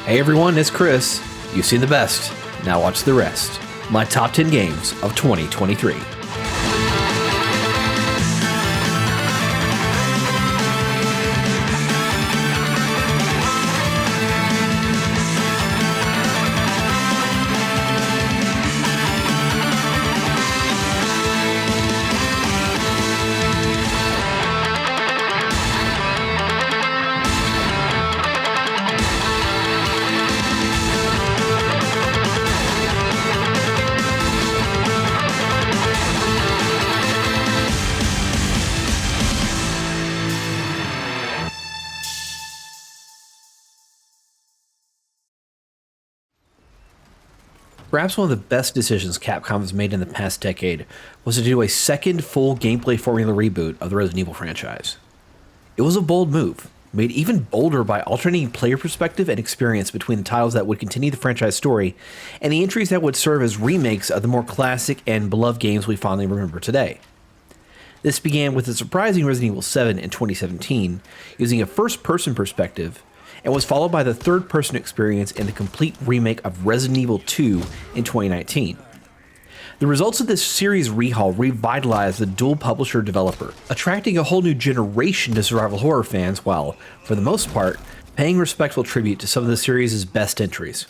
Hey everyone, it's Chris. You've seen the best, now watch the rest. My top 10 games of 2023. Perhaps one of the best decisions Capcom has made in the past decade was to do a second full gameplay formula reboot of the Resident Evil franchise. It was a bold move, made even bolder by alternating player perspective and experience between the titles that would continue the franchise story and the entries that would serve as remakes of the more classic and beloved games we fondly remember today. This began with the surprising Resident Evil 7 in 2017, using a first-person perspective, and was followed by the third-person experience in the complete remake of Resident Evil 2 in 2019. The results of this series rehaul revitalized the dual publisher developer, attracting a whole new generation to survival horror fans while, for the most part, paying respectful tribute to some of the series' best entries.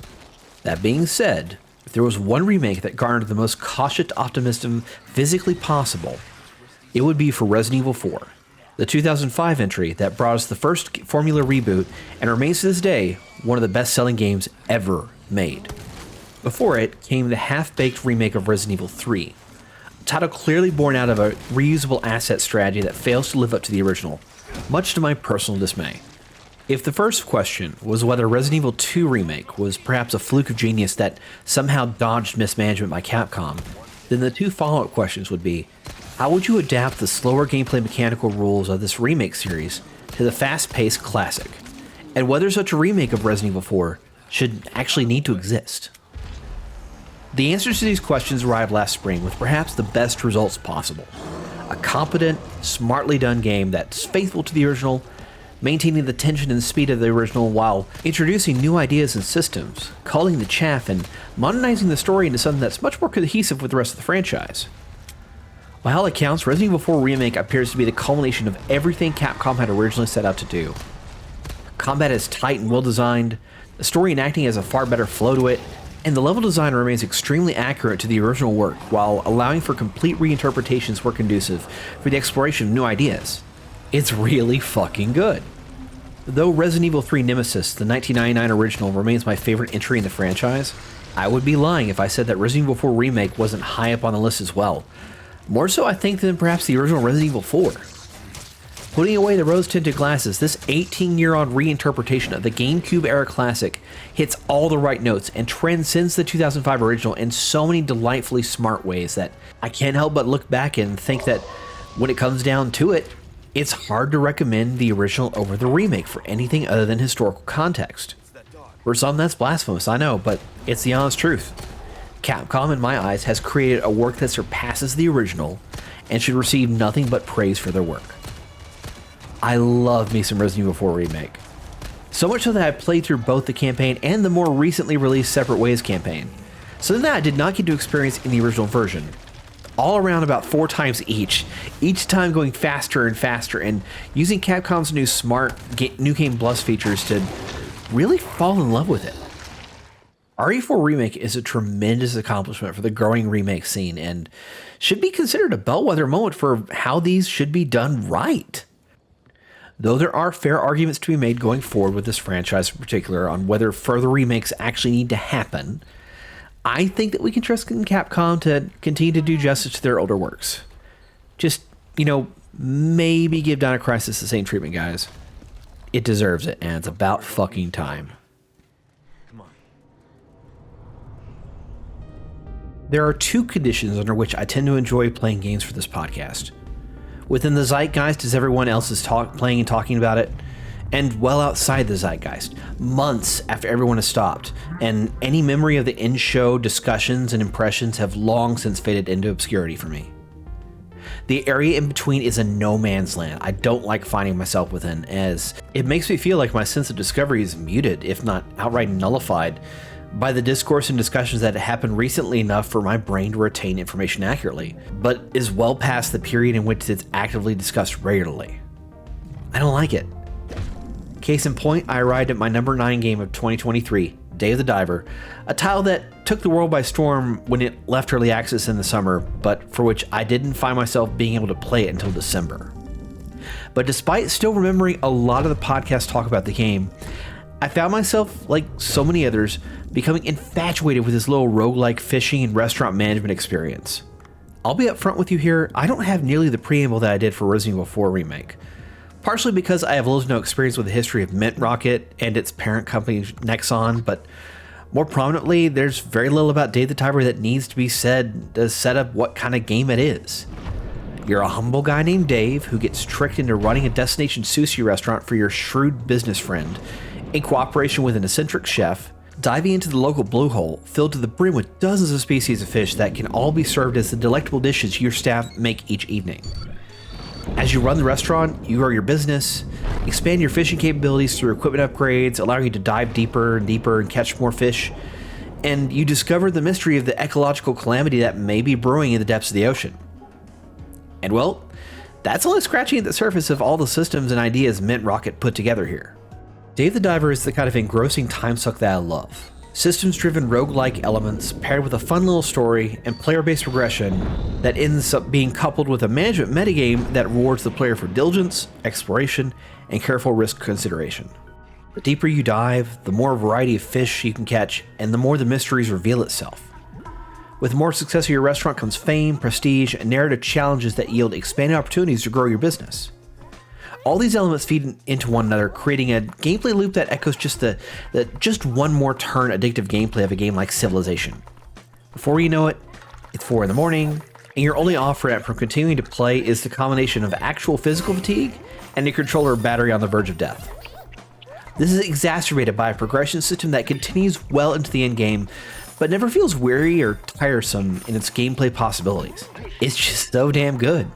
That being said, if there was one remake that garnered the most cautious optimism physically possible, it would be for Resident Evil 4. The 2005 entry that brought us the first formula reboot and remains to this day one of the best-selling games ever made. Before it came the half-baked remake of Resident Evil 3, a title clearly born out of a reusable asset strategy that fails to live up to the original, much to my personal dismay. If the first question was whether Resident Evil 2 remake was perhaps a fluke of genius that somehow dodged mismanagement by Capcom, then the two follow-up questions would be, how would you adapt the slower gameplay mechanical rules of this remake series to the fast-paced classic, and whether such a remake of Resident Evil 4 should actually need to exist? The answers to these questions arrived last spring with perhaps the best results possible. A competent, smartly done game that's faithful to the original, maintaining the tension and speed of the original while introducing new ideas and systems, culling the chaff, and modernizing the story into something that's much more cohesive with the rest of the franchise. By all accounts, Resident Evil 4 Remake appears to be the culmination of everything Capcom had originally set out to do. Combat is tight and well designed, the story and acting has a far better flow to it, and the level design remains extremely accurate to the original work while allowing for complete reinterpretations where conducive for the exploration of new ideas. It's really fucking good. Though Resident Evil 3 Nemesis, the 1999 original, remains my favorite entry in the franchise, I would be lying if I said that Resident Evil 4 Remake wasn't high up on the list as well. More so, I think, than perhaps the original Resident Evil 4. Putting away the rose-tinted glasses, this 18-year-old reinterpretation of the GameCube-era classic hits all the right notes and transcends the 2005 original in so many delightfully smart ways that I can't help but look back and think that when it comes down to it, it's hard to recommend the original over the remake for anything other than historical context. For some, that's blasphemous, I know, but it's the honest truth. Capcom, in my eyes, has created a work that surpasses the original and should receive nothing but praise for their work. I love me some Resident Evil 4 Remake. So much so that I played through both the campaign and the more recently released Separate Ways campaign, something that I did not get to experience in the original version. All around about 4 times each time going faster and faster, and using Capcom's new smart New Game Plus features to really fall in love with it. RE4 Remake is a tremendous accomplishment for the growing remake scene and should be considered a bellwether moment for how these should be done right. Though there are fair arguments to be made going forward with this franchise in particular on whether further remakes actually need to happen, I think that we can trust Capcom to continue to do justice to their older works. Just, maybe give Dino Crisis the same treatment, guys. It deserves it, and it's about fucking time. There are 2 conditions under which I tend to enjoy playing games for this podcast. Within the zeitgeist as everyone else is playing and talking about it, and well outside the zeitgeist, months after everyone has stopped, and any memory of the in-show discussions and impressions have long since faded into obscurity for me. The area in between is a no man's land I don't like finding myself within, as it makes me feel like my sense of discovery is muted, if not outright nullified, by the discourse and discussions that happened recently enough for my brain to retain information accurately, but is well past the period in which it's actively discussed regularly. I don't like it. Case in point, I arrived at my number 9 game of 2023, Day of the Diver, a title that took the world by storm when it left early access in the summer, but for which I didn't find myself being able to play it until December. But despite still remembering a lot of the podcast talk about the game, I found myself, like so many others, becoming infatuated with this little roguelike fishing and restaurant management experience. I'll be upfront with you here, I don't have nearly the preamble that I did for Resident Evil 4 Remake. Partially because I have little to no experience with the history of Mint Rocket and its parent company Nexon, but more prominently, there's very little about Day of the Diver that needs to be said to set up what kind of game it is. You're a humble guy named Dave who gets tricked into running a destination sushi restaurant for your shrewd business friend, in cooperation with an eccentric chef, diving into the local blue hole filled to the brim with dozens of species of fish that can all be served as the delectable dishes your staff make each evening. As you run the restaurant, you grow your business, expand your fishing capabilities through equipment upgrades, allowing you to dive deeper and deeper and catch more fish, and you discover the mystery of the ecological calamity that may be brewing in the depths of the ocean. And well, that's only scratching at the surface of all the systems and ideas Mint Rocket put together here. Day of the Diver is the kind of engrossing time suck that I love. Systems-driven roguelike elements paired with a fun little story and player-based progression that ends up being coupled with a management metagame that rewards the player for diligence, exploration, and careful risk consideration. The deeper you dive, the more variety of fish you can catch, and the more the mysteries reveal itself. With more success of your restaurant comes fame, prestige, and narrative challenges that yield expanded opportunities to grow your business. All these elements feed into one another, creating a gameplay loop that echoes just the just one more turn addictive gameplay of a game like Civilization. Before you know it, it's 4 in the morning, and your only off-ramp from continuing to play is the combination of actual physical fatigue and a controller battery on the verge of death. This is exacerbated by a progression system that continues well into the endgame, but never feels weary or tiresome in its gameplay possibilities. It's just so damn good.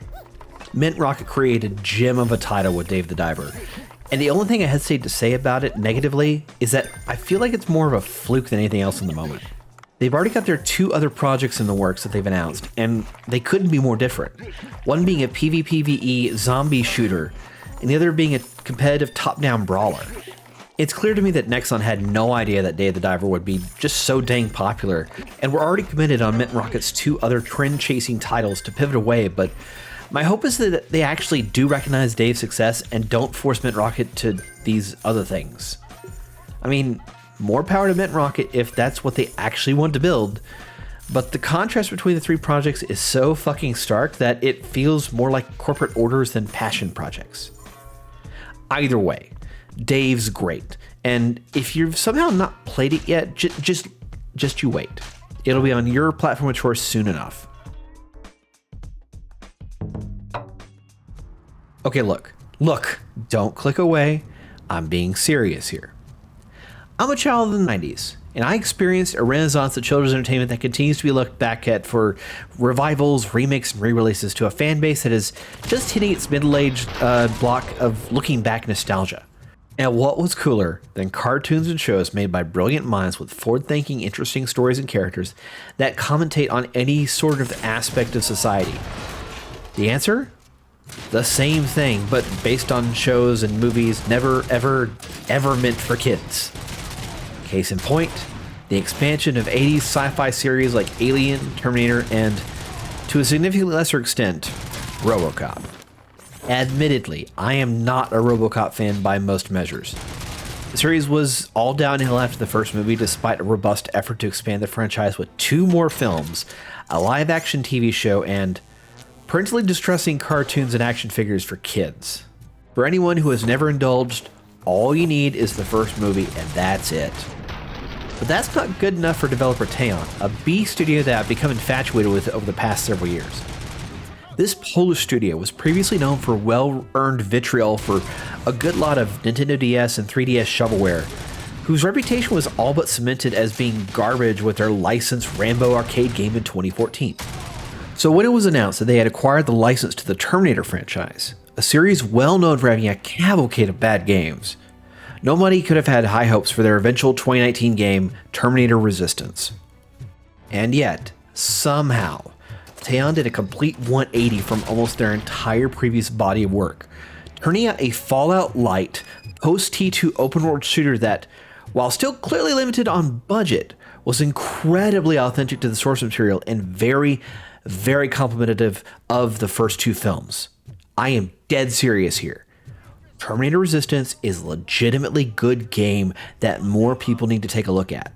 Mint Rocket created a gem of a title with Dave the Diver, and the only thing I hesitate to say about it negatively is that I feel like it's more of a fluke than anything else in the moment. They've already got their 2 other projects in the works that they've announced, and they couldn't be more different. One being a PvPvE zombie shooter, and the other being a competitive top-down brawler. It's clear to me that Nexon had no idea that Day of the Diver would be just so dang popular, and we're already committed on Mint Rocket's 2 other trend-chasing titles to pivot away, but my hope is that they actually do recognize Dave's success and don't force Mint Rocket to these other things. I mean, more power to Mint Rocket if that's what they actually want to build, but the contrast between the 3 projects is so fucking stark that it feels more like corporate orders than passion projects. Either way, Dave's great, and if you've somehow not played it yet, just you wait. It'll be on your platform of choice soon enough. Okay, look, don't click away. I'm being serious here. I'm a child of the 90s, and I experienced a renaissance of children's entertainment that continues to be looked back at for revivals, remakes, and re-releases to a fan base that is just hitting its middle-aged block of looking back nostalgia. And what was cooler than cartoons and shows made by brilliant minds with forward-thinking, interesting stories and characters that commentate on any sort of aspect of society? The answer? The same thing, but based on shows and movies never, ever meant for kids. Case in point, the expansion of 80s sci-fi series like Alien, Terminator, and, to a significantly lesser extent, RoboCop. Admittedly, I am not a RoboCop fan by most measures. The series was all downhill after the first movie, despite a robust effort to expand the franchise with 2 more films, a live-action TV show, and parentally distressing cartoons and action figures for kids. For anyone who has never indulged, all you need is the first movie, and that's it. But that's not good enough for developer Teon, a B studio that I've become infatuated with over the past several years. This Polish studio was previously known for well-earned vitriol for a good lot of Nintendo DS and 3DS shovelware, whose reputation was all but cemented as being garbage with their licensed Rambo arcade game in 2014. So when it was announced that they had acquired the license to the Terminator franchise, a series well known for having a cavalcade of bad games, nobody could have had high hopes for their eventual 2019 game, Terminator Resistance. And yet, somehow, Teon did a complete 180 from almost their entire previous body of work, turning out a Fallout Light post-T2 open-world shooter that, while still clearly limited on budget, was incredibly authentic to the source material and very, very complimentary of the first two films. I am dead serious here. Terminator Resistance is a legitimately good game that more people need to take a look at.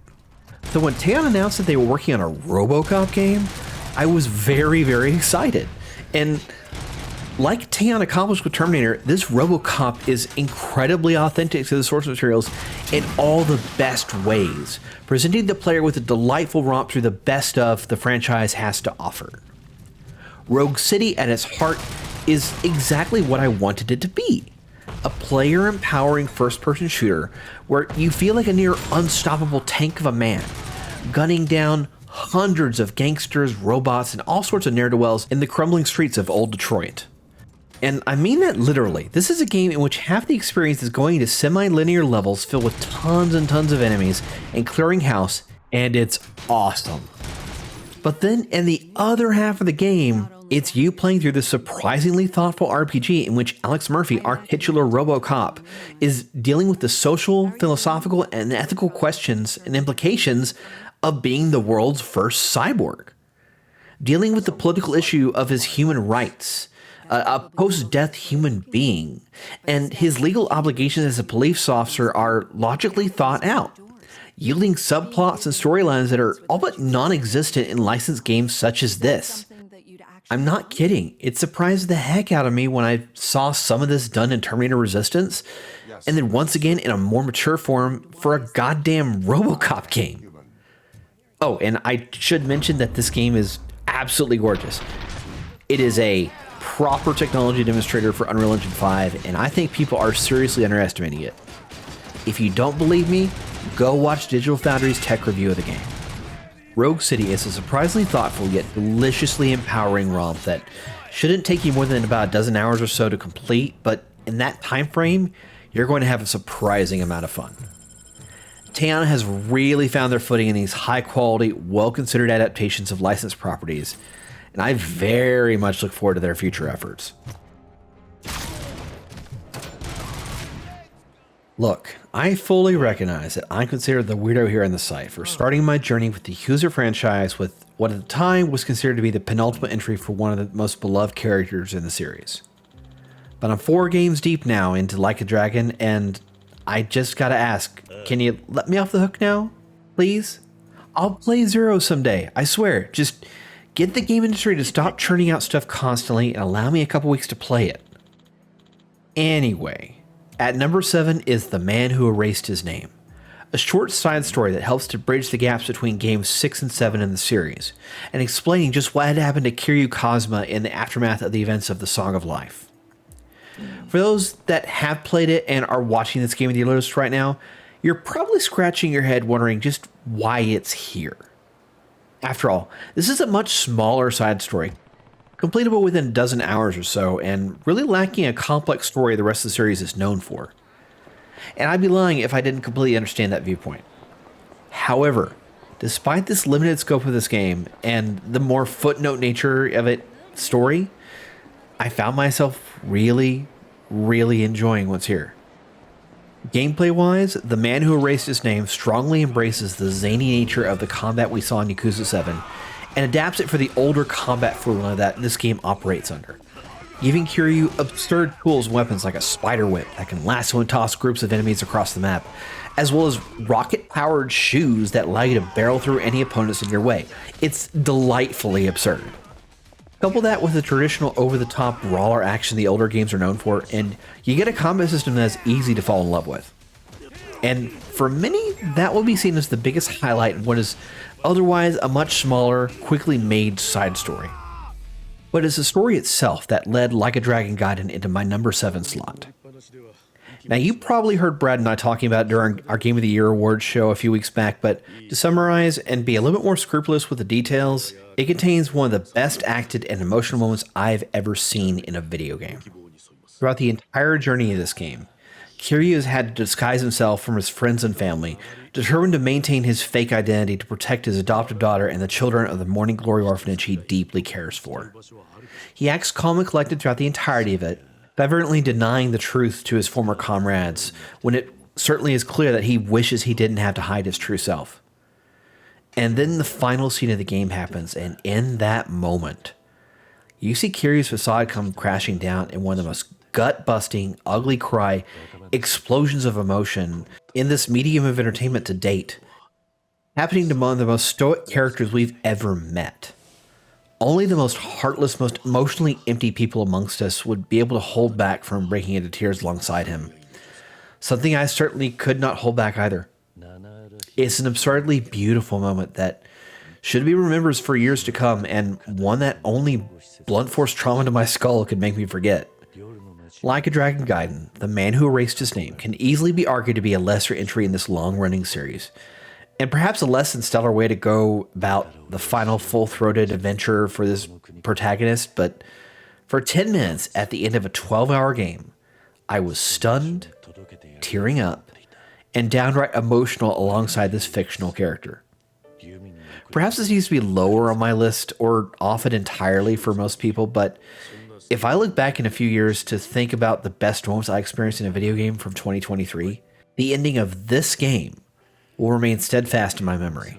So when Teon announced that they were working on a RoboCop game, I was very, very excited. And like Teon accomplished with Terminator, this RoboCop is incredibly authentic to the source materials in all the best ways, presenting the player with a delightful romp through the best of the franchise has to offer. Rogue City at its heart is exactly what I wanted it to be. A player-empowering first-person shooter where you feel like a near unstoppable tank of a man, gunning down hundreds of gangsters, robots, and all sorts of ne'er-do-wells in the crumbling streets of old Detroit. And I mean that literally. This is a game in which half the experience is going to semi-linear levels filled with tons and tons of enemies and clearing house, and it's awesome. But then in the other half of the game, it's you playing through this surprisingly thoughtful RPG in which Alex Murphy, our titular RoboCop, is dealing with the social, philosophical, and ethical questions and implications of being the world's first cyborg. Dealing with the political issue of his human rights, a post-death human being, and his legal obligations as a police officer are logically thought out, yielding subplots and storylines that are all but non-existent in licensed games such as this. I'm not kidding. It surprised the heck out of me when I saw some of this done in Terminator Resistance, and then once again in a more mature form for a goddamn RoboCop game. Oh, and I should mention that this game is absolutely gorgeous. It is a proper technology demonstrator for Unreal Engine 5, and I think people are seriously underestimating it. If you don't believe me, go watch Digital Foundry's tech review of the game. Rogue City is a surprisingly thoughtful yet deliciously empowering romp that shouldn't take you more than about a dozen hours or so to complete, but in that time frame, you're going to have a surprising amount of fun. Teon has really found their footing in these high-quality, well-considered adaptations of licensed properties, and I very much look forward to their future efforts. Look, I fully recognize that I'm considered the weirdo here on the site for starting my journey with the Accuser franchise with what at the time was considered to be the penultimate entry for one of the most beloved characters in the series. But I'm 4 games deep now into Like a Dragon, and I just gotta ask, can you let me off the hook now? Please? I'll play Zero someday, I swear. Just get the game industry to stop churning out stuff constantly and allow me a couple weeks to play it. Anyway, at number 7 is The Man Who Erased His Name, a short side story that helps to bridge the gaps between games 6 and 7 in the series, and explaining just what had happened to Kiryu Kazuma in the aftermath of the events of the Song of Life. For those that have played it and are watching this game with the list right now, you're probably scratching your head wondering just why it's here. After all, this is a much smaller side story, completable within a dozen hours or so, and really lacking a complex story the rest of the series is known for. And I'd be lying if I didn't completely understand that viewpoint. However, despite this limited scope of this game and the more footnote nature of its story, I found myself really, really enjoying what's here. Gameplay-wise, The Man Who Erased His Name strongly embraces the zany nature of the combat we saw in Yakuza 7 and adapts it for the older combat formula that this game operates under, giving Kiryu absurd tools and weapons like a spider whip that can lasso and toss groups of enemies across the map, as well as rocket-powered shoes that allow you to barrel through any opponents in your way. It's delightfully absurd. Couple that with the traditional over-the-top brawler action the older games are known for, and you get a combat system that's easy to fall in love with. And for many, that will be seen as the biggest highlight in what is otherwise a much smaller, quickly made side story. But it's the story itself that led Like a Dragon Gaiden into my number 7 slot. Now, you probably heard Brad and I talking about it during our Game of the Year awards show a few weeks back, but to summarize and be a little bit more scrupulous with the details, It contains one of the best acted and emotional moments I've ever seen in a video game. Throughout the entire journey of this game, Kiryu has had to disguise himself from his friends and family, determined to maintain his fake identity to protect his adopted daughter and the children of the Morning Glory orphanage he deeply cares for. He acts calm and collected throughout the entirety of it, fervently denying the truth to his former comrades when it certainly is clear that he wishes he didn't have to hide his true self. And then the final scene of the game happens, and in that moment, you see Kiryu's facade come crashing down in one of the most gut-busting, ugly cry, explosions of emotion in this medium of entertainment to date, happening to one of the most stoic characters we've ever met. Only the most heartless, most emotionally empty people amongst us would be able to hold back from breaking into tears alongside him. Something I certainly could not hold back either. It's an absurdly beautiful moment that should be remembered for years to come, and one that only blunt force trauma to my skull could make me forget. Like a Dragon Gaiden, The Man Who Erased His Name can easily be argued to be a lesser entry in this long-running series, and perhaps a less than stellar way to go about the final full-throated adventure for this protagonist, but for 10 minutes at the end of a 12-hour game, I was stunned, tearing up, and downright emotional alongside this fictional character. Perhaps this needs to be lower on my list or off it entirely for most people, but if I look back in a few years to think about the best moments I experienced in a video game from 2023, the ending of this game will remain steadfast in my memory.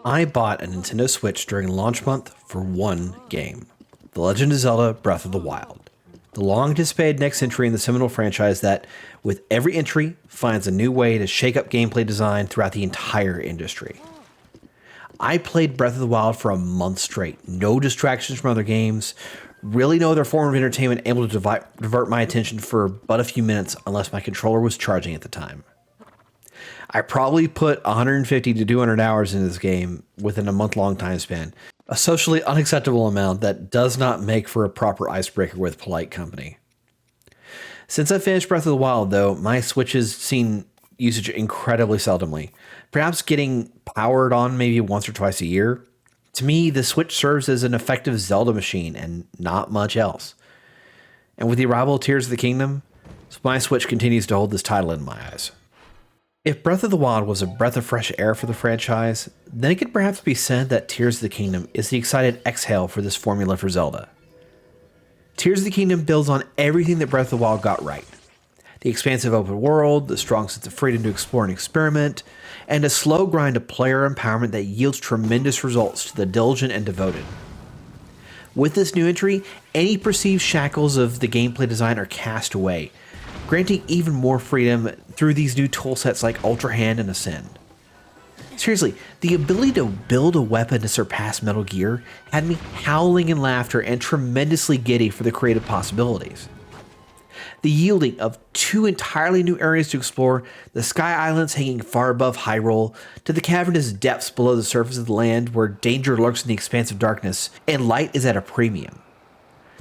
I bought a Nintendo Switch during launch month for one game, The Legend of Zelda Breath of the Wild. The long-anticipated next entry in the seminal franchise that, with every entry, finds a new way to shake up gameplay design throughout the entire industry. I played Breath of the Wild for a month straight, no distractions from other games, really no other form of entertainment able to divert my attention for but a few minutes unless my controller was charging at the time. I probably put 150 to 200 hours into this game within a month-long time span, a socially unacceptable amount that does not make for a proper icebreaker with polite company. Since I finished Breath of the Wild, though, my Switch has seen usage incredibly seldomly, perhaps getting powered on maybe once or twice a year. To me, the Switch serves as an effective Zelda machine and not much else. And with the arrival of Tears of the Kingdom, my Switch continues to hold this title in my eyes. If Breath of the Wild was a breath of fresh air for the franchise, then it could perhaps be said that Tears of the Kingdom is the excited exhale for this formula for Zelda. Tears of the Kingdom builds on everything that Breath of the Wild got right. The expansive open world, the strong sense of freedom to explore and experiment, and a slow grind of player empowerment that yields tremendous results to the diligent and devoted. With this new entry, any perceived shackles of the gameplay design are cast away, granting even more freedom through these new toolsets like Ultra Hand and Ascend. Seriously, the ability to build a weapon to surpass Metal Gear had me howling in laughter and tremendously giddy for the creative possibilities. The yielding of two entirely new areas to explore, the Sky Islands hanging far above Hyrule, to the cavernous depths below the surface of the land where danger lurks in the expansive darkness, and light is at a premium.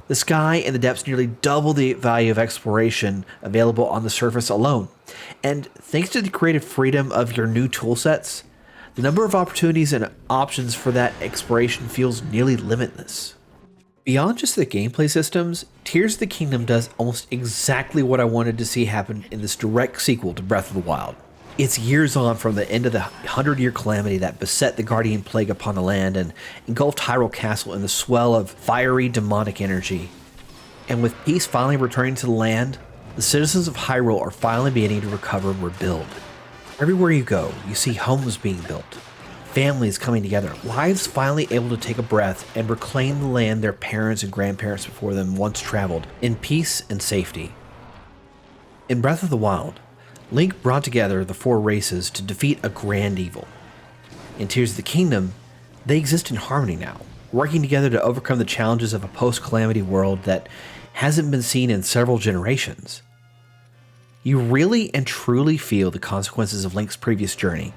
The sky and the depths nearly double the value of exploration available on the surface alone, and thanks to the creative freedom of your new toolsets, the number of opportunities and options for that exploration feels nearly limitless. Beyond just the gameplay systems, Tears of the Kingdom does almost exactly what I wanted to see happen in this direct sequel to Breath of the Wild. It's years on from the end of the 100-year calamity that beset the Guardian Plague upon the land and engulfed Hyrule Castle in the swell of fiery demonic energy. And with peace finally returning to the land, the citizens of Hyrule are finally beginning to recover and rebuild. Everywhere you go, you see homes being built, families coming together, lives finally able to take a breath and reclaim the land their parents and grandparents before them once traveled in peace and safety. In Breath of the Wild, Link brought together the four races to defeat a grand evil. In Tears of the Kingdom, they exist in harmony now, working together to overcome the challenges of a post-calamity world that hasn't been seen in several generations. You really and truly feel the consequences of Link's previous journey,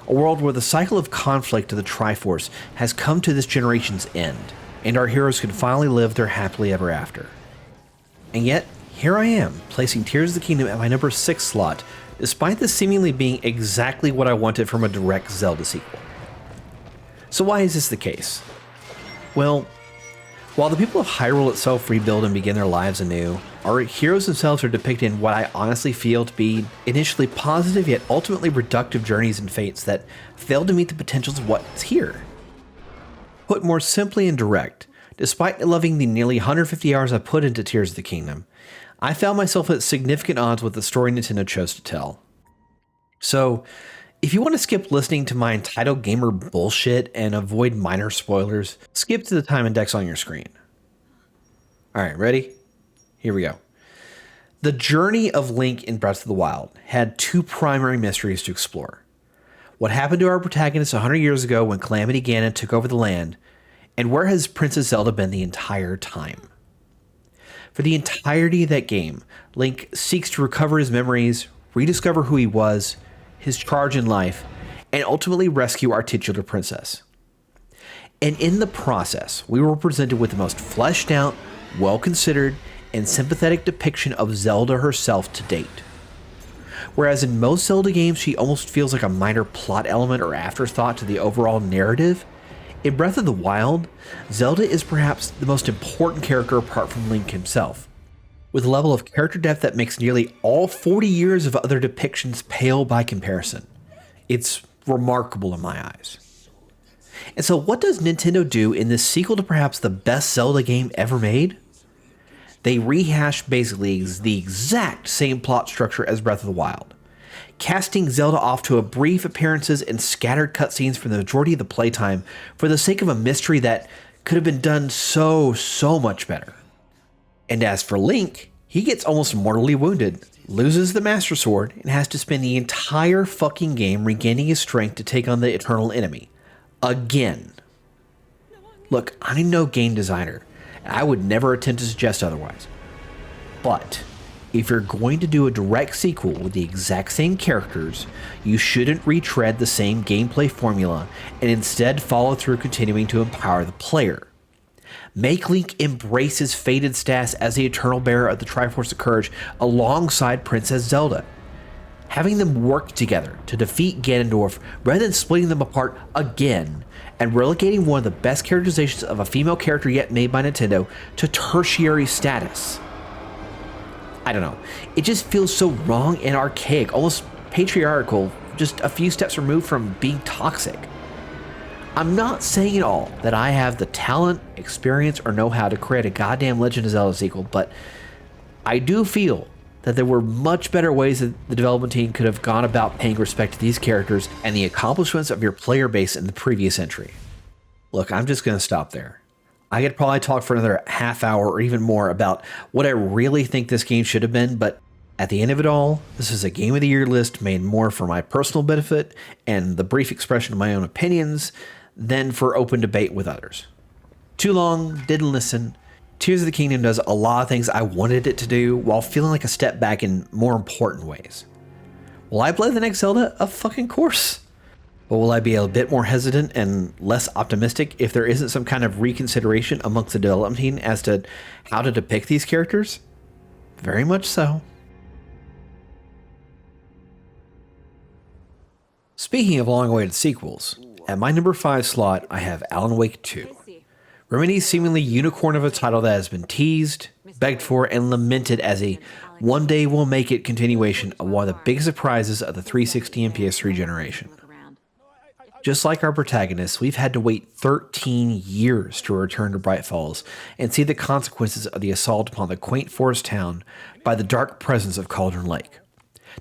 a world where the cycle of conflict of the Triforce has come to this generation's end, and our heroes can finally live their happily ever after. And yet, here I am, placing Tears of the Kingdom at my number 6 slot, despite this seemingly being exactly what I wanted from a direct Zelda sequel. So why is this the case? Well, while the people of Hyrule itself rebuild and begin their lives anew, our heroes themselves are depicted in what I honestly feel to be initially positive yet ultimately reductive journeys and fates that fail to meet the potentials of what's here. Put more simply and direct, despite loving the nearly 150 hours I put into Tears of the Kingdom, I found myself at significant odds with the story Nintendo chose to tell. So, if you want to skip listening to my entitled gamer bullshit and avoid minor spoilers, skip to the time index on your screen. Alright, ready? Here we go. The journey of Link in Breath of the Wild had two primary mysteries to explore. What happened to our protagonist 100 years ago when Calamity Ganon took over the land, and where has Princess Zelda been the entire time? For the entirety of that game, Link seeks to recover his memories, rediscover who he was, his charge in life, and ultimately rescue our titular princess. And in the process, we were presented with the most fleshed out, well-considered, and sympathetic depiction of Zelda herself to date. Whereas in most Zelda games, she almost feels like a minor plot element or afterthought to the overall narrative, in Breath of the Wild, Zelda is perhaps the most important character apart from Link himself, with a level of character depth that makes nearly all 40 years of other depictions pale by comparison. It's remarkable in my eyes. And so what does Nintendo do in this sequel to perhaps the best Zelda game ever made? They rehash basically the exact same plot structure as Breath of the Wild, casting Zelda off to a brief appearances and scattered cutscenes for the majority of the playtime for the sake of a mystery that could have been done so much better. And as for Link, he gets almost mortally wounded, loses the Master Sword, and has to spend the entire fucking game regaining his strength to take on the Eternal Enemy. Again. Look, I'm no game designer, and I would never attempt to suggest otherwise. But if you're going to do a direct sequel with the exact same characters, you shouldn't retread the same gameplay formula and instead follow through continuing to empower the player. Make Link embrace his fated status as the eternal bearer of the Triforce of Courage alongside Princess Zelda. Having them work together to defeat Ganondorf rather than splitting them apart again and relegating one of the best characterizations of a female character yet made by Nintendo to tertiary status. I don't know. It just feels so wrong and archaic, almost patriarchal, just a few steps removed from being toxic. I'm not saying at all that I have the talent, experience, or know-how to create a goddamn Legend of Zelda sequel, but I do feel that there were much better ways that the development team could have gone about paying respect to these characters and the accomplishments of your player base in the previous entry. Look, I'm just going to stop there. I could probably talk for another half hour or even more about what I really think this game should have been, but at the end of it all, this is a Game of the Year list made more for my personal benefit and the brief expression of my own opinions than for open debate with others. Too long, didn't listen. Tears of the Kingdom does a lot of things I wanted it to do while feeling like a step back in more important ways. Will I play the next Zelda? Of fucking course. But will I be a bit more hesitant and less optimistic if there isn't some kind of reconsideration amongst the development team as to how to depict these characters? Very much so. Speaking of long-awaited sequels, at my number 5 slot, I have Alan Wake 2. Remedy's seemingly unicorn of a title that has been teased, begged for, and lamented as a one day we'll make it continuation of one of the biggest surprises of the 360 and PS3 generation. Just like our protagonists, we've had to wait 13 years to return to Bright Falls and see the consequences of the assault upon the quaint forest town by the dark presence of Cauldron Lake.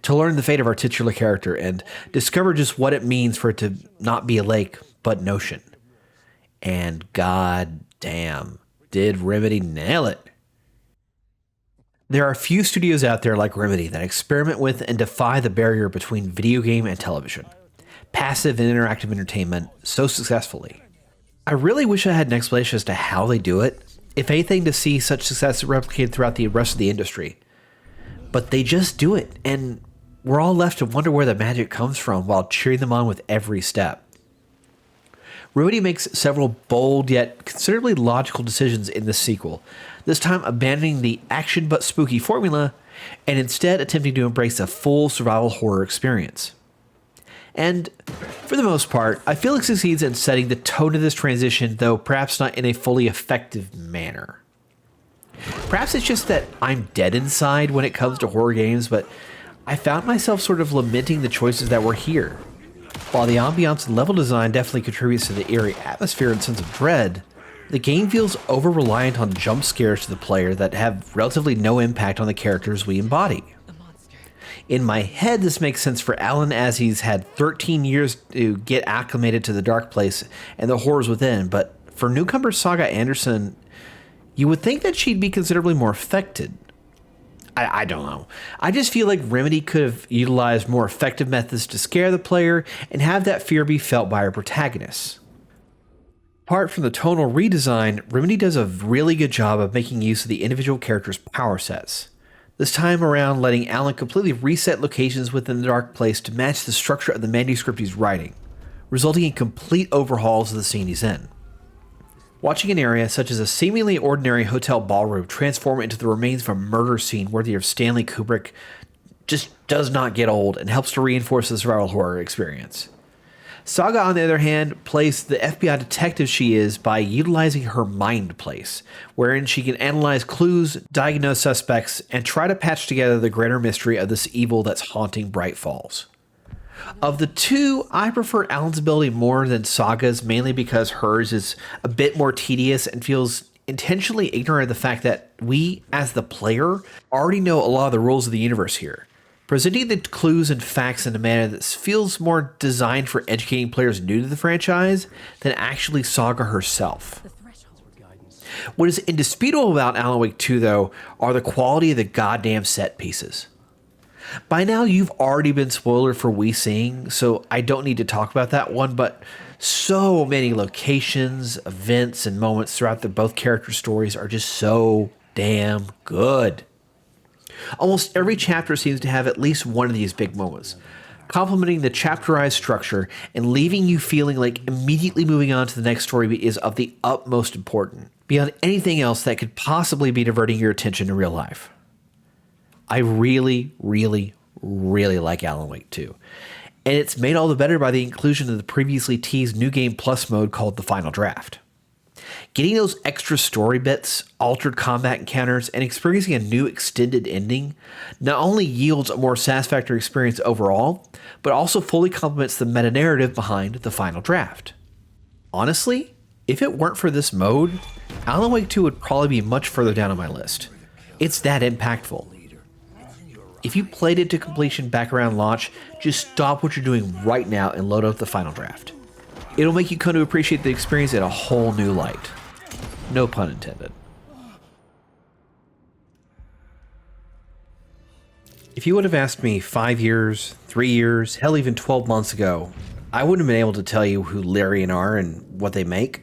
To learn the fate of our titular character and discover just what it means for it to not be a lake, but an ocean. And god damn, did Remedy nail it. There are few studios out there like Remedy that experiment with and defy the barrier between video game and television. Passive and interactive entertainment so successfully. I really wish I had an explanation as to how they do it, if anything, to see such success replicated throughout the rest of the industry. But they just do it, and we're all left to wonder where the magic comes from while cheering them on with every step. Remedy makes several bold yet considerably logical decisions in this sequel, this time abandoning the action but spooky formula and instead attempting to embrace a full survival horror experience. And for the most part, I feel it succeeds in setting the tone of this transition, though perhaps not in a fully effective manner. Perhaps it's just that I'm dead inside when it comes to horror games, but I found myself sort of lamenting the choices that were here. While the ambiance and level design definitely contributes to the eerie atmosphere and sense of dread, the game feels over-reliant on jump scares to the player that have relatively no impact on the characters we embody. In my head, this makes sense for Alan, as he's had 13 years to get acclimated to the dark place and the horrors within, but for newcomer Saga Anderson, you would think that she'd be considerably more affected. I don't know. I just feel like Remedy could have utilized more effective methods to scare the player and have that fear be felt by our protagonists. Apart from the tonal redesign, Remedy does a really good job of making use of the individual characters' power sets. This time around, letting Alan completely reset locations within the dark place to match the structure of the manuscript he's writing, resulting in complete overhauls of the scene he's in. Watching an area such as a seemingly ordinary hotel ballroom transform into the remains of a murder scene worthy of Stanley Kubrick just does not get old and helps to reinforce the survival horror experience. Saga, on the other hand, plays the FBI detective she is by utilizing her mind place, wherein she can analyze clues, diagnose suspects, and try to patch together the greater mystery of this evil that's haunting Bright Falls. Of the two, I prefer Alan's ability more than Saga's, mainly because hers is a bit more tedious and feels intentionally ignorant of the fact that we, as the player, already know a lot of the rules of the universe here, presenting the clues and facts in a manner that feels more designed for educating players new to the franchise than actually Saga herself. What is indisputable about Alan Wake 2, though, are the quality of the goddamn set pieces. By now, you've already been spoiled for We Sing, so I don't need to talk about that one, but so many locations, events, and moments throughout both character stories are just so damn good. Almost every chapter seems to have at least one of these big moments, complementing the chapterized structure and leaving you feeling like immediately moving on to the next story beat is of the utmost importance, beyond anything else that could possibly be diverting your attention in real life. I really, really, really like Alan Wake 2, and it's made all the better by the inclusion of the previously teased New Game Plus mode called the Final Draft. Getting those extra story bits, altered combat encounters, and experiencing a new extended ending not only yields a more satisfactory experience overall, but also fully complements the meta-narrative behind the Final Draft. Honestly, if it weren't for this mode, Alan Wake 2 would probably be much further down on my list. It's that impactful. If you played it to completion back around launch, just stop what you're doing right now and load up the Final Draft. It'll make you come to appreciate the experience in a whole new light. No pun intended. If you would have asked me 5 years, 3 years, hell even 12 months ago, I wouldn't have been able to tell you who Larian are and what they make.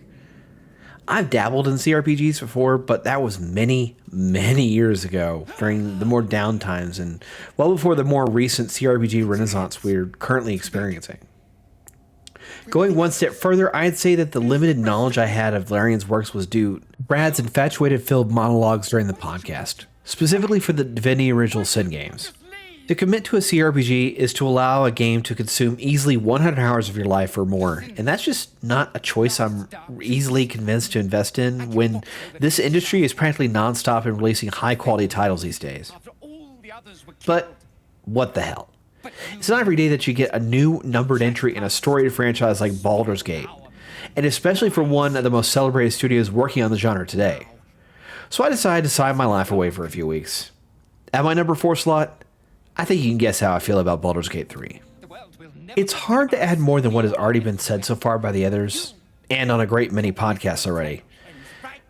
I've dabbled in CRPGs before, but that was many, many years ago during the more downtimes and well before the more recent CRPG renaissance we're currently experiencing. Going one step further, I'd say that the limited knowledge I had of Larian's works was due to Brad's infatuated-filled monologues during the podcast, specifically for the Divinity Original Sin games. To commit to a CRPG is to allow a game to consume easily 100 hours of your life or more, and that's just not a choice I'm easily convinced to invest in when this industry is practically nonstop in releasing high-quality titles these days. But what the hell? It's not every day that you get a new numbered entry in a storied franchise like Baldur's Gate, and especially for one of the most celebrated studios working on the genre today. So I decided to sign my life away for a few weeks. At my number 4 slot, I think you can guess how I feel about Baldur's Gate 3. It's hard to add more than what has already been said so far by the others, and on a great many podcasts already.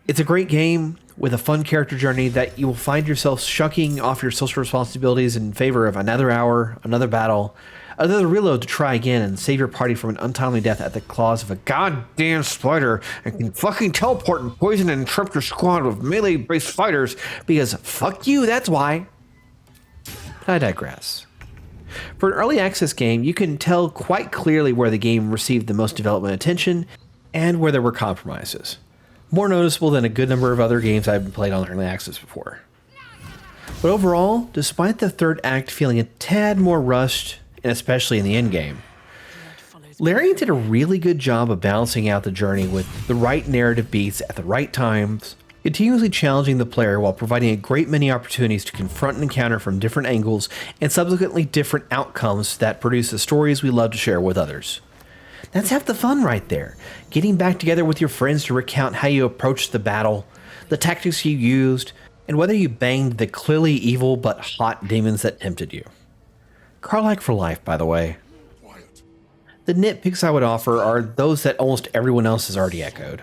It's a great game with a fun character journey that you will find yourself shucking off your social responsibilities in favor of another hour, another battle, another reload to try again and save your party from an untimely death at the claws of a goddamn spider and can fucking teleport and poison and trip your squad with melee-based fighters because fuck you, that's why. I digress. For an early access game, you can tell quite clearly where the game received the most development attention and where there were compromises. More noticeable than a good number of other games I've played on early access before. But overall, despite the third act feeling a tad more rushed, and especially in the endgame, Larian did a really good job of balancing out the journey with the right narrative beats at the right times, continuously challenging the player while providing a great many opportunities to confront an encounter from different angles and subsequently different outcomes that produce the stories we love to share with others. That's half the fun right there, getting back together with your friends to recount how you approached the battle, the tactics you used, and whether you banged the clearly evil but hot demons that tempted you. Carlac for life, by the way. The nitpicks I would offer are those that almost everyone else has already echoed.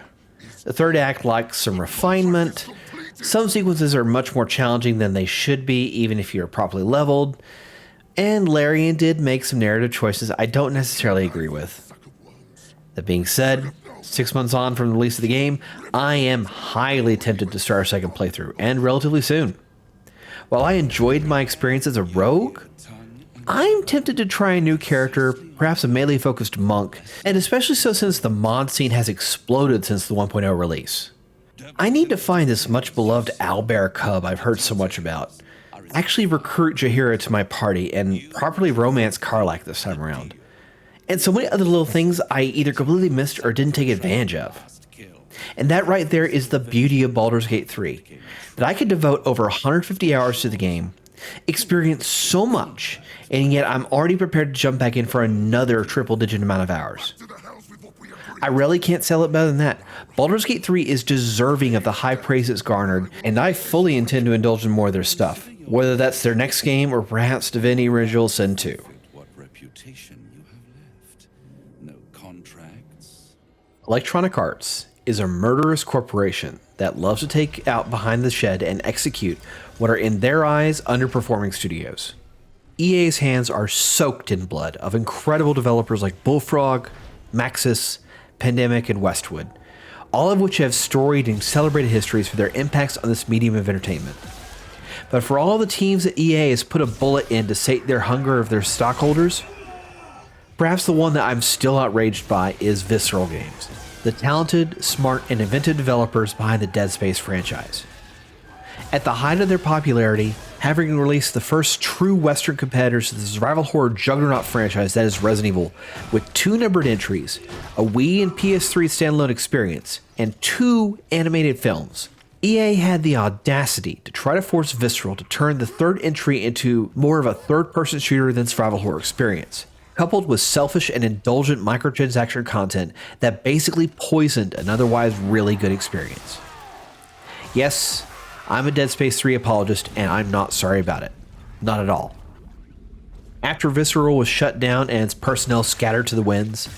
The third act lacks some refinement. Some sequences are much more challenging than they should be, even if you're properly leveled. And Larian did make some narrative choices I don't necessarily agree with. That being said, 6 months on from the release of the game, I am highly tempted to start a second playthrough, and relatively soon. While I enjoyed my experience as a rogue, I'm tempted to try a new character, perhaps a melee-focused monk, and especially so since the mod scene has exploded since the 1.0 release. I need to find this much-beloved owlbear cub I've heard so much about, actually recruit Jaheira to my party, and properly romance Carlac this time around. And so many other little things I either completely missed or didn't take advantage of. And that right there is the beauty of Baldur's Gate 3, that I could devote over 150 hours to the game, experience so much, and yet I'm already prepared to jump back in for another triple-digit amount of hours. I really can't sell it better than that. Baldur's Gate 3 is deserving of the high praise it's garnered, and I fully intend to indulge in more of their stuff, whether that's their next game or perhaps Divinity Original Sin 2. What reputation you have left. No contracts. Electronic Arts is a murderous corporation that loves to take out behind the shed and execute what are in their eyes underperforming studios. EA's hands are soaked in blood of incredible developers like Bullfrog, Maxis, Pandemic, and Westwood, all of which have storied and celebrated histories for their impacts on this medium of entertainment. But for all the teams that EA has put a bullet in to sate their hunger of their stockholders, perhaps the one that I'm still outraged by is Visceral Games, the talented, smart, and inventive developers behind the Dead Space franchise. At the height of their popularity, having released the first true Western competitors to the survival horror juggernaut franchise that is Resident Evil, with 2 numbered entries, a Wii and PS3 standalone experience, and 2 animated films, EA had the audacity to try to force Visceral to turn the third entry into more of a third-person shooter than survival horror experience, coupled with selfish and indulgent microtransaction content that basically poisoned an otherwise really good experience. Yes, I'm a Dead Space 3 apologist, and I'm not sorry about it. Not at all. After Visceral was shut down and its personnel scattered to the winds,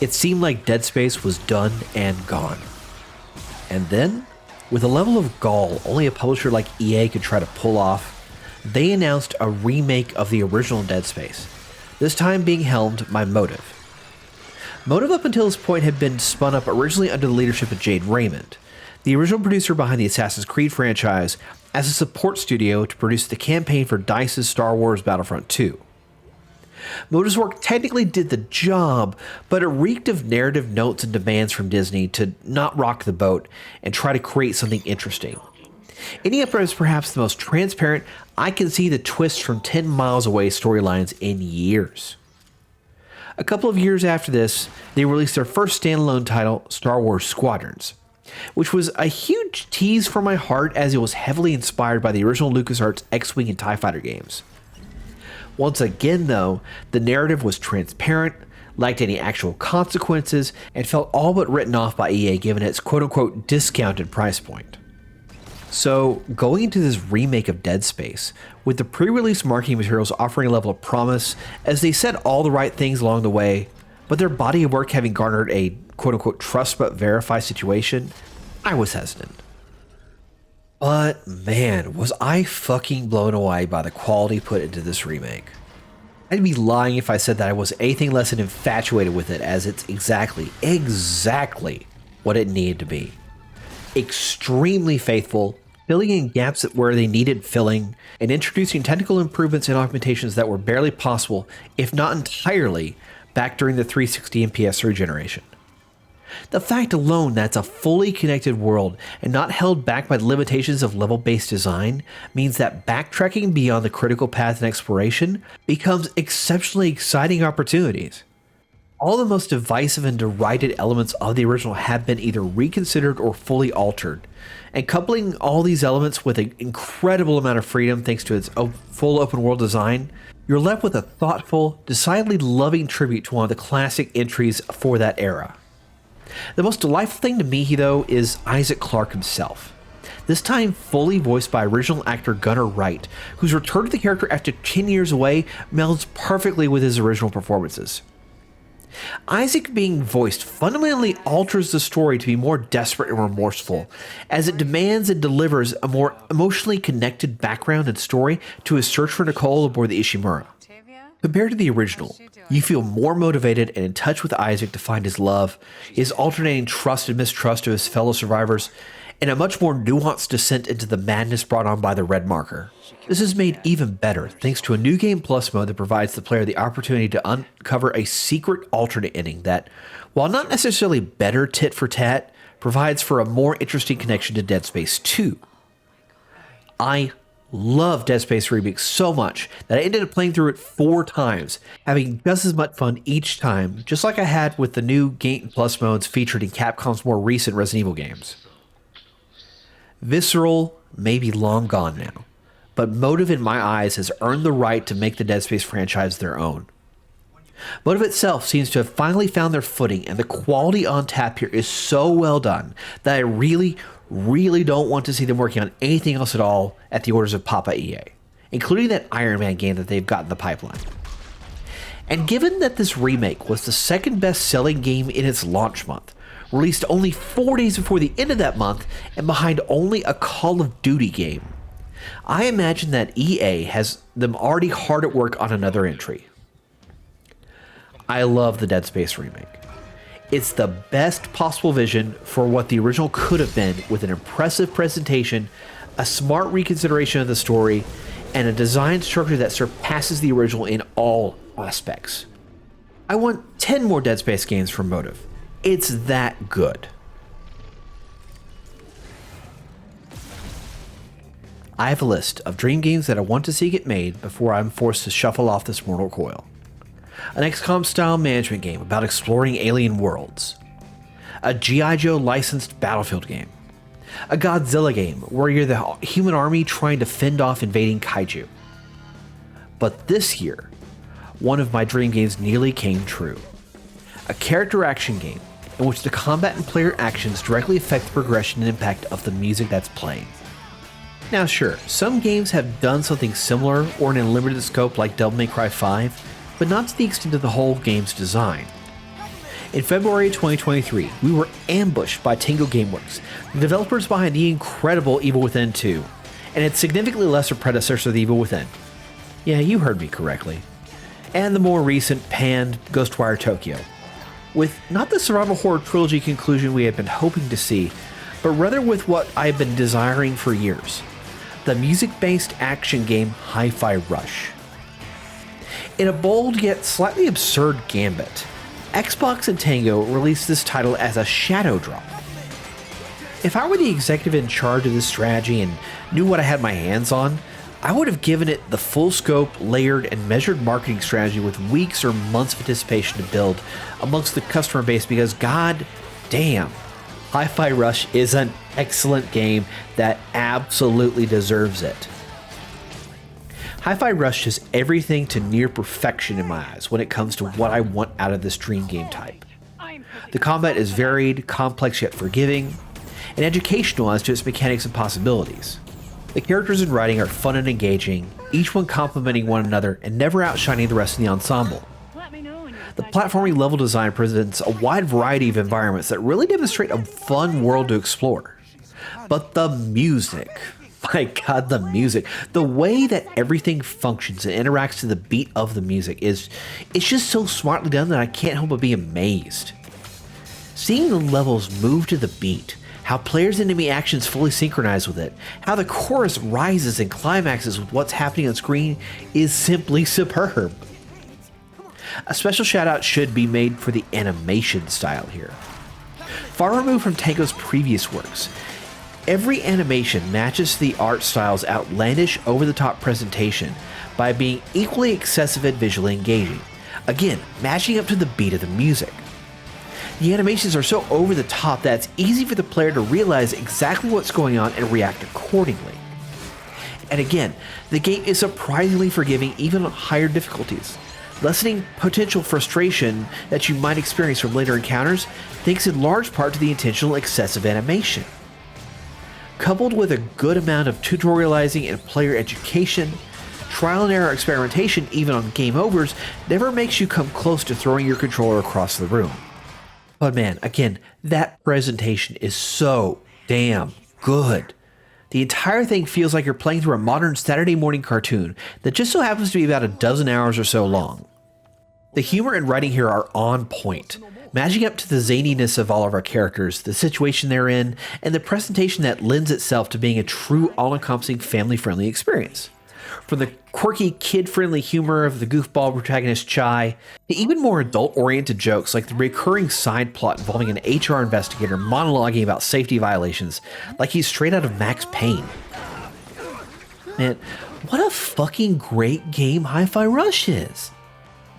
it seemed like Dead Space was done and gone. And then, with a level of gall only a publisher like EA could try to pull off, they announced a remake of the original Dead Space, this time being helmed by Motive. Motive up until this point had been spun up originally under the leadership of Jade Raymond, the original producer behind the Assassin's Creed franchise, as a support studio to produce the campaign for DICE's Star Wars Battlefront 2. Motive's work technically did the job, but it reeked of narrative notes and demands from Disney to not rock the boat and try to create something interesting. Ending up as perhaps the most transparent, I can see the twist from 10 miles away storylines in years. A couple of years after this, they released their first standalone title, Star Wars Squadrons, which was a huge tease for my heart as it was heavily inspired by the original LucasArts X-Wing and TIE Fighter games. Once again though, the narrative was transparent, lacked any actual consequences, and felt all but written off by EA given its quote-unquote discounted price point. So, going into this remake of Dead Space, with the pre-release marketing materials offering a level of promise, as they said all the right things along the way, but their body of work having garnered a quote-unquote trust but verify situation, I was hesitant. But man, was I fucking blown away by the quality put into this remake. I'd be lying if I said that I was anything less than infatuated with it, as it's exactly what it needed to be. Extremely faithful, filling in gaps where they needed filling, and introducing technical improvements and augmentations that were barely possible, if not entirely, back during the 360 and PS3 generation. The fact alone that it's a fully connected world and not held back by the limitations of level-based design means that backtracking beyond the critical path and exploration becomes exceptionally exciting opportunities. All the most divisive and derided elements of the original have been either reconsidered or fully altered, and coupling all these elements with an incredible amount of freedom thanks to its full open world design, you're left with a thoughtful, decidedly loving tribute to one of the classic entries for that era. The most delightful thing to me, though, is Isaac Clarke himself. This time fully voiced by original actor Gunnar Wright, whose return to the character after 10 years away melds perfectly with his original performances. Isaac being voiced fundamentally alters the story to be more desperate and remorseful, as it demands and delivers a more emotionally connected background and story to his search for Nicole aboard the Ishimura. Compared to the original, you feel more motivated and in touch with Isaac to find his love, his alternating trust and mistrust of his fellow survivors, and a much more nuanced descent into the madness brought on by the red marker. This is made even better thanks to a New Game Plus mode that provides the player the opportunity to uncover a secret alternate ending that, while not necessarily better tit for tat, provides for a more interesting connection to Dead Space 2. I love Dead Space Remake so much that I ended up playing through it 4 times, having just as much fun each time, just like I had with the new Game Plus modes featured in Capcom's more recent Resident Evil games. Visceral may be long gone now, but Motive in my eyes has earned the right to make the Dead Space franchise their own. Motive itself seems to have finally found their footing, and the quality on tap here is so well done that I really don't want to see them working on anything else at all at the orders of Papa EA, including that Iron Man game that they've got in the pipeline. And given that this remake was the second best-selling game in its launch month, released only 4 days before the end of that month and behind only a Call of Duty game, I imagine that EA has them already hard at work on another entry. I love the Dead Space remake. It's the best possible vision for what the original could have been, with an impressive presentation, a smart reconsideration of the story, and a design structure that surpasses the original in all aspects. I want 10 more Dead Space games from Motive. It's that good. I have a list of dream games that I want to see get made before I'm forced to shuffle off this mortal coil. An XCOM-style management game about exploring alien worlds. A G.I. Joe licensed Battlefield game. A Godzilla game where you're the human army trying to fend off invading kaiju. But this year, one of my dream games nearly came true. A character action game in which the combat and player actions directly affect the progression and impact of the music that's playing. Now sure, some games have done something similar or in a limited scope like Devil May Cry 5, but not to the extent of the whole game's design. In February 2023, we were ambushed by Tango Gameworks, the developers behind the incredible Evil Within 2, and its significantly lesser predecessor, The Evil Within. Yeah, you heard me correctly. And the more recent panned Ghostwire Tokyo, with not the survival horror trilogy conclusion we had been hoping to see, but rather with what I have been desiring for years, the music-based action game Hi-Fi Rush. In a bold yet slightly absurd gambit, Xbox and Tango released this title as a shadow drop. If I were the executive in charge of this strategy and knew what I had my hands on, I would have given it the full scope, layered, and measured marketing strategy with weeks or months of anticipation to build amongst the customer base, because god damn, Hi-Fi Rush is an excellent game that absolutely deserves it. Hi-Fi Rush is everything to near perfection in my eyes when it comes to what I want out of this dream game type. The combat is varied, complex yet forgiving, and educational as to its mechanics and possibilities. The characters and writing are fun and engaging, each one complementing one another and never outshining the rest of the ensemble. The platforming level design presents a wide variety of environments that really demonstrate a fun world to explore. But the music, my god, the music, the way that everything functions and interacts to the beat of the music it's just so smartly done that I can't help but be amazed. Seeing the levels move to the beat, how players' and enemy actions fully synchronize with it, how the chorus rises and climaxes with what's happening on screen is simply superb. A special shout out should be made for the animation style here. Far removed from Tango's previous works, every animation matches the art style's outlandish, over-the-top presentation by being equally excessive and visually engaging, again, matching up to the beat of the music. The animations are so over the top that it's easy for the player to realize exactly what's going on and react accordingly. And again, the game is surprisingly forgiving even on higher difficulties, lessening potential frustration that you might experience from later encounters thanks in large part to the intentional excessive animation. Coupled with a good amount of tutorializing and player education, trial and error experimentation even on game overs never makes you come close to throwing your controller across the room. But man, again, that presentation is so damn good. The entire thing feels like you're playing through a modern Saturday morning cartoon that just so happens to be about a dozen hours or so long. The humor and writing here are on point, matching up to the zaniness of all of our characters, the situation they're in, and the presentation that lends itself to being a true all-encompassing family-friendly experience. From the quirky, kid-friendly humor of the goofball protagonist Chai, to even more adult-oriented jokes like the recurring side plot involving an HR investigator monologuing about safety violations like he's straight out of Max Payne. Man, what a fucking great game Hi-Fi Rush is!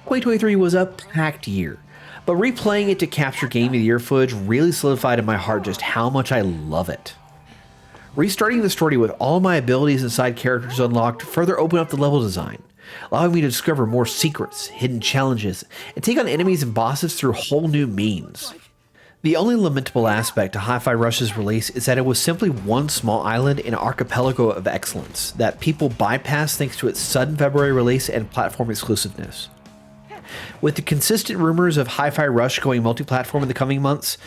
2023 was a packed year, but replaying it to capture Game of the Year footage really solidified in my heart just how much I love it. Restarting the story with all my abilities and side characters unlocked further opened up the level design, allowing me to discover more secrets, hidden challenges, and take on enemies and bosses through whole new means. The only lamentable aspect to Hi-Fi Rush's release is that it was simply one small island in an archipelago of excellence that people bypassed thanks to its sudden February release and platform exclusiveness. With the consistent rumors of Hi-Fi Rush going multi-platform in the coming months,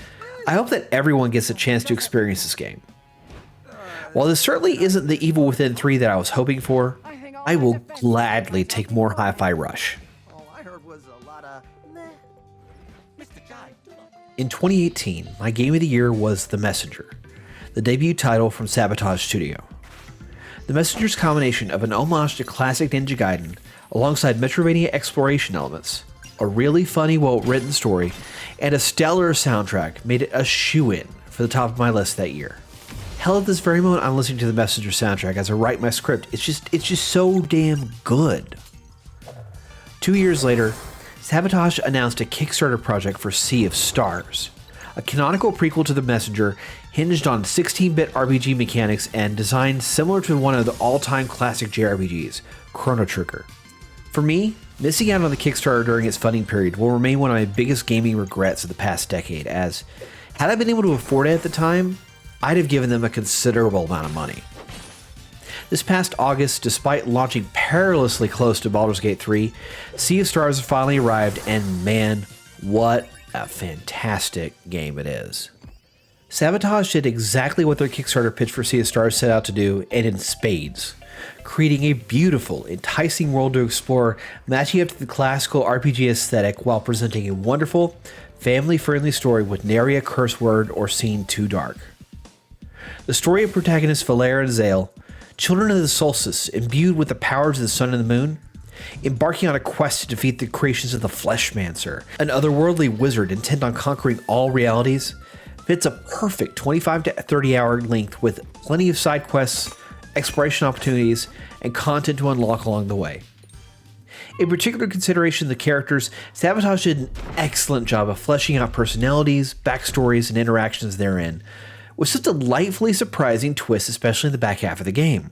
I hope that everyone gets a chance to experience this game. While this certainly isn't the Evil Within 3 that I was hoping for, I will gladly take more Hi-Fi Rush. In 2018, my game of the year was The Messenger, the debut title from Sabotage Studio. The Messenger's combination of an homage to classic Ninja Gaiden alongside Metroidvania exploration elements, a really funny, well-written story, and a stellar soundtrack made it a shoo-in for the top of my list that year. Hell, at this very moment, I'm listening to the Messenger soundtrack as I write my script. It's just so damn good. 2 years later, Sabotage announced a Kickstarter project for Sea of Stars, a canonical prequel to The Messenger hinged on 16-bit RPG mechanics and designed similar to one of the all-time classic JRPGs, Chrono Trigger. For me, missing out on the Kickstarter during its funding period will remain one of my biggest gaming regrets of the past decade, as had I been able to afford it at the time, I'd have given them a considerable amount of money. This past August, despite launching perilously close to Baldur's Gate 3, Sea of Stars finally arrived, and man, what a fantastic game it is. Sabotage did exactly what their Kickstarter pitch for Sea of Stars set out to do, and in spades, creating a beautiful, enticing world to explore, matching up to the classical RPG aesthetic while presenting a wonderful, family-friendly story with nary a curse word or scene too dark. The story of protagonists Valera and Zale, children of the solstice imbued with the powers of the sun and the moon, embarking on a quest to defeat the creations of the Fleshmancer, an otherworldly wizard intent on conquering all realities, fits a perfect 25 to 30 hour length with plenty of side quests, exploration opportunities, and content to unlock along the way. In particular consideration of the characters, Sabotage did an excellent job of fleshing out personalities, backstories, and interactions therein, with such a delightfully surprising twist, especially in the back half of the game.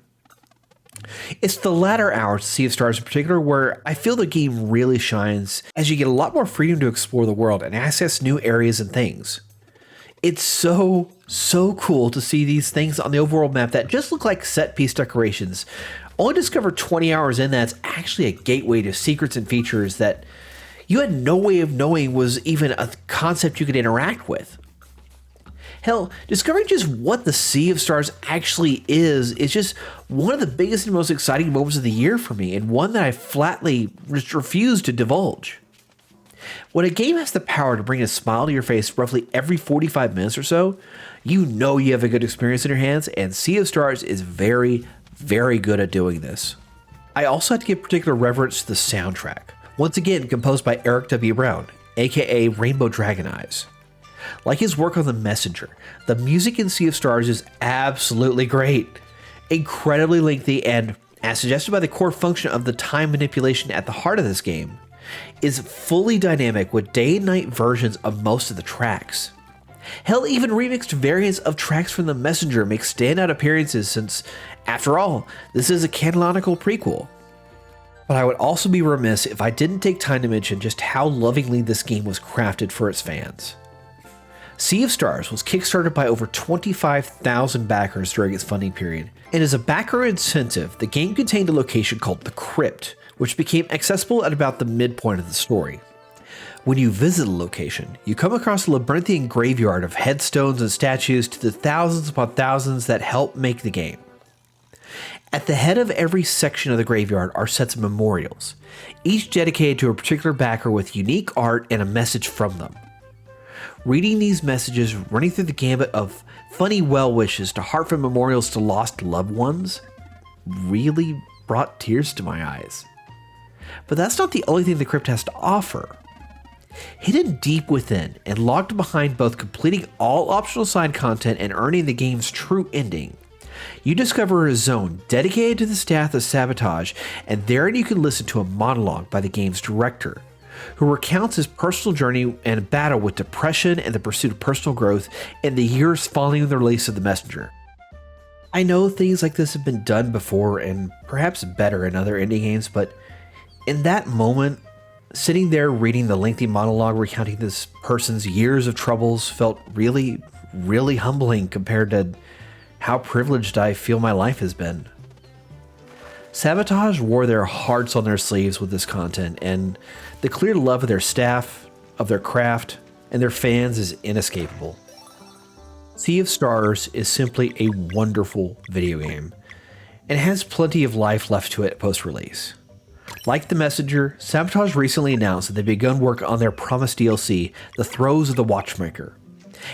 It's the latter hours of Sea of Stars in particular where I feel the game really shines, as you get a lot more freedom to explore the world and access new areas and things. It's so cool to see these things on the overworld map that just look like set-piece decorations. Only discovered 20 hours in that's actually a gateway to secrets and features that you had no way of knowing was even a concept you could interact with. Hell, discovering just what the Sea of Stars actually is just one of the biggest and most exciting moments of the year for me, and one that I flatly just refuse to divulge. When a game has the power to bring a smile to your face roughly every 45 minutes or so, you know you have a good experience in your hands, and Sea of Stars is very, very good at doing this. I also had to give particular reverence to the soundtrack, once again composed by Eric W. Brown, aka Rainbow Dragon Eyes. Like his work on The Messenger, the music in Sea of Stars is absolutely great. Incredibly lengthy and, as suggested by the core function of the time manipulation at the heart of this game, is fully dynamic with day and night versions of most of the tracks. Hell, even remixed variants of tracks from The Messenger make standout appearances since, after all, this is a canonical prequel. But I would also be remiss if I didn't take time to mention just how lovingly this game was crafted for its fans. Sea of Stars was kickstarted by over 25,000 backers during its funding period, and as a backer incentive, the game contained a location called the Crypt, which became accessible at about the midpoint of the story. When you visit a location, you come across a labyrinthian graveyard of headstones and statues to the thousands upon thousands that help make the game. At the head of every section of the graveyard are sets of memorials, each dedicated to a particular backer with unique art and a message from them. Reading these messages, running through the gambit of funny well wishes to heartfelt memorials to lost loved ones, really brought tears to my eyes. But that's not the only thing the Crypt has to offer. Hidden deep within and locked behind both completing all optional side content and earning the game's true ending, you discover a zone dedicated to the staff of Sabotage, and therein you can listen to a monologue by the game's director, who recounts his personal journey and battle with depression and the pursuit of personal growth in the years following the release of The Messenger. I know things like this have been done before and perhaps better in other indie games, but in that moment, sitting there reading the lengthy monologue recounting this person's years of troubles felt really, really humbling compared to how privileged I feel my life has been. Sabotage wore their hearts on their sleeves with this content, and the clear love of their staff, of their craft, and their fans is inescapable. Sea of Stars is simply a wonderful video game, and has plenty of life left to it post-release. Like The Messenger, Sabotage recently announced that they've begun work on their promised DLC, The Throes of the Watchmaker,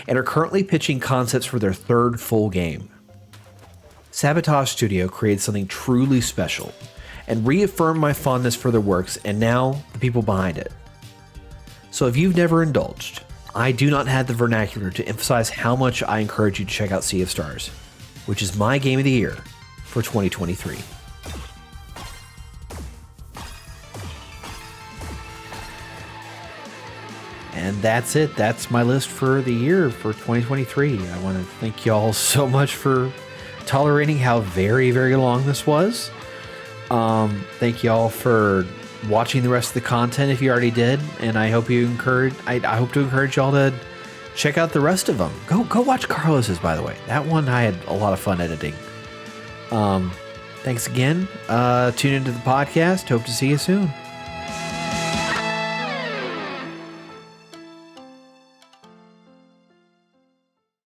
and are currently pitching concepts for their third full game. Sabotage Studio created something truly special, and reaffirmed my fondness for their works and now the people behind it. So if you've never indulged, I do not have the vernacular to emphasize how much I encourage you to check out Sea of Stars, which is my game of the year for 2023. And that's it. That's my list for the year for 2023. I want to thank y'all so much for tolerating how very, very long this was. Thank y'all for watching the rest of the content if you already did, and I hope to encourage y'all to check out the rest of them. Go watch Carlos's, by the way. That one I had a lot of fun editing. Thanks again. Tune into the podcast. Hope to see you soon.